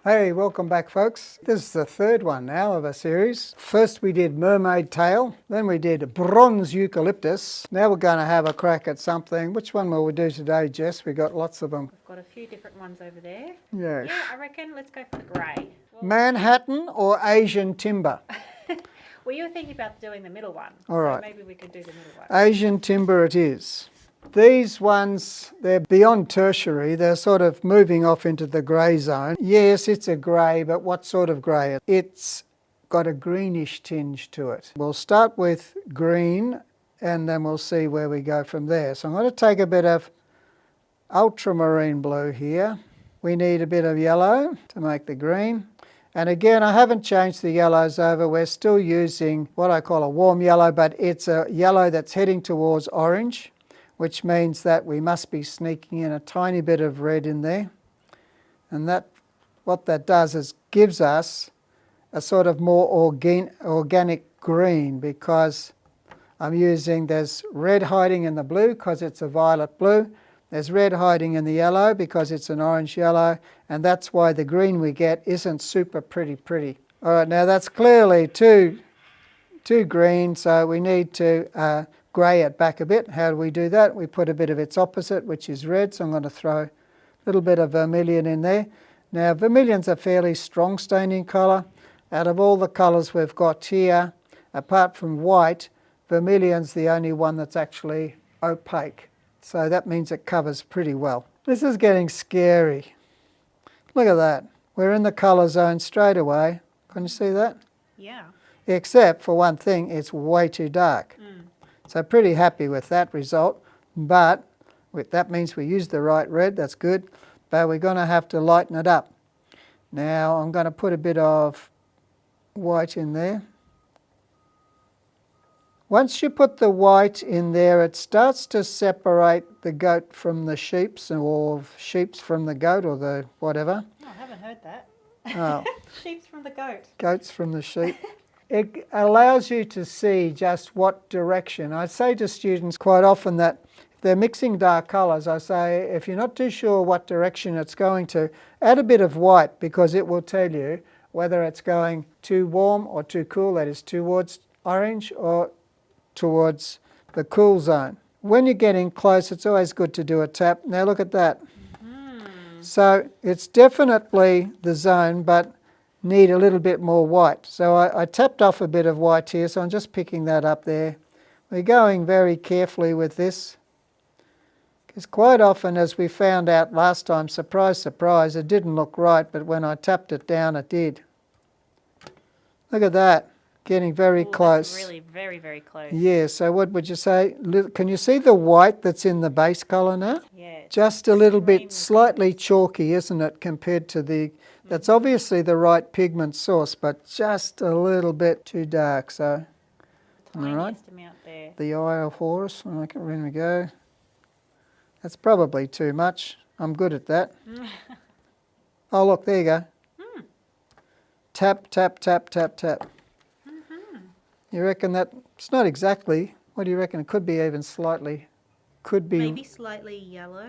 Hey, welcome back folks. This is the third one now of a series. First we did mermaid tail, then we did bronze eucalyptus. Now we're going to have a crack at something. Which one will we do today, Jess? We got lots of them. We've got a few different ones over there. Yes. Yeah, I reckon let's go for the grey. Manhattan or Asian timber? Well, you were thinking about doing the middle one. All right. So maybe we could do the middle one. Asian timber it is. These ones, they're beyond tertiary. They're sort of moving off into the grey zone. Yes, it's a grey, but what sort of grey? It's got a greenish tinge to it. We'll start with green and then we'll see where we go from there. So I'm going to take a bit of ultramarine blue here. We need a bit of yellow to make the green. And again, I haven't changed the yellows over. We're still using what I call a warm yellow, but it's a yellow that's heading towards orange, which means that we must be sneaking in a tiny bit of red in there. And what that does is gives us a sort of more organic green, because there's red hiding in the blue because it's a violet blue. There's red hiding in the yellow because it's an orange yellow, and that's why the green we get isn't super pretty. All right, now that's clearly too green, so we need to grey it back a bit. How do we do that? We put a bit of its opposite, which is red, so I'm going to throw a little bit of vermilion in there. Now, vermilion's a fairly strong staining colour. Out of all the colours we've got here, apart from white, vermilion's the only one that's actually opaque. So that means it covers pretty well. This is getting scary. Look at that. We're in the colour zone straight away. Can you see that? Yeah. Except for one thing, it's way too dark. So pretty happy with that result, but that means we used the right red, that's good, but we're going to have to lighten it up. Now I'm going to put a bit of white in there. Once you put the white in there, it starts to separate the goat from the sheeps, or sheeps from the goat, or the whatever. Oh, I haven't heard that. Oh. Sheeps from the goat. Goats from the sheep. It allows you to see just what direction. I say to students quite often that if they're mixing dark colours, I say if you're not too sure what direction it's going to, add a bit of white, because it will tell you whether it's going too warm or too cool, that is towards orange or towards the cool zone. When you're getting close, it's always good to do a tap. Now look at that. So it's definitely the zone, but need a little bit more white. So I tapped off a bit of white here, so I'm just picking that up there. We're going very carefully with this, because quite often, as we found out last time, surprise, surprise, it didn't look right, but when I tapped it down, it did. Look at that, getting very close. That's really very, very close. Yeah, so what would you say? Can you see the white that's in the base colour now? Yeah. Just a little bit slightly chalky, isn't it, compared to the... That's obviously the right pigment source, but just a little bit too dark. So, all right. Amount there. The Eye of Horus. Okay, in we go. That's probably too much. I'm good at that. Oh, look, there you go. Tap, tap, tap, tap, tap. You reckon that? It's not exactly. What do you reckon? It could be even slightly. Could be. Maybe slightly yellow.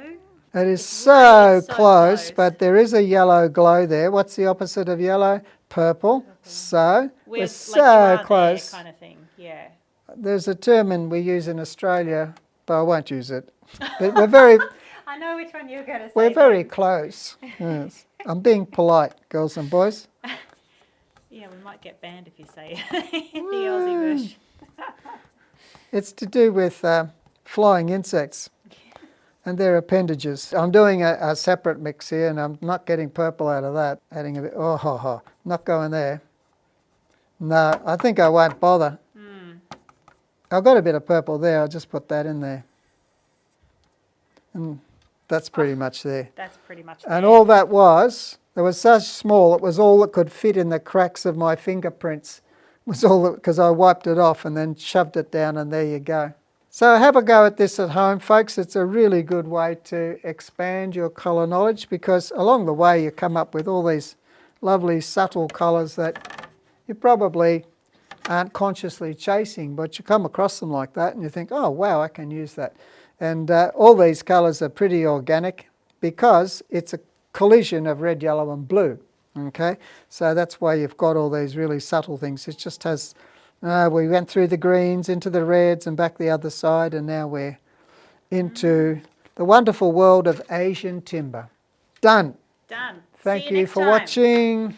It is so close, but there is a yellow glow there. What's the opposite of yellow? Purple. So we're so close. Kind of thing. Yeah. There's a term we use in Australia, but I won't use it. But we're very. I know which one you're going to say. We're very close. Yes. I'm being polite, girls and boys. Yeah, we might get banned if you say the Aussie version. It's to do with flying insects and their appendages. I'm doing a separate mix here, and I'm not getting purple out of that. Adding a bit, not going there. No, I think I won't bother. I've got a bit of purple there, I'll just put that in there. And that's pretty much there. That's pretty much And all that was, it was so small, it was all that could fit in the cracks of my fingerprints. It was all because I wiped it off and then shoved it down, and there you go. So have a go at this at home, folks. It's a really good way to expand your colour knowledge, because along the way you come up with all these lovely subtle colours that you probably aren't consciously chasing, but you come across them like that and you think, oh wow, I can use that. And all these colours are pretty organic because it's a collision of red, yellow and blue. Okay, so that's why you've got all these really subtle things. It just has, we went through the greens into the reds and back the other side, and now we're into the wonderful world of Asian timber. Done. Done. See Thank you you next for time. watching.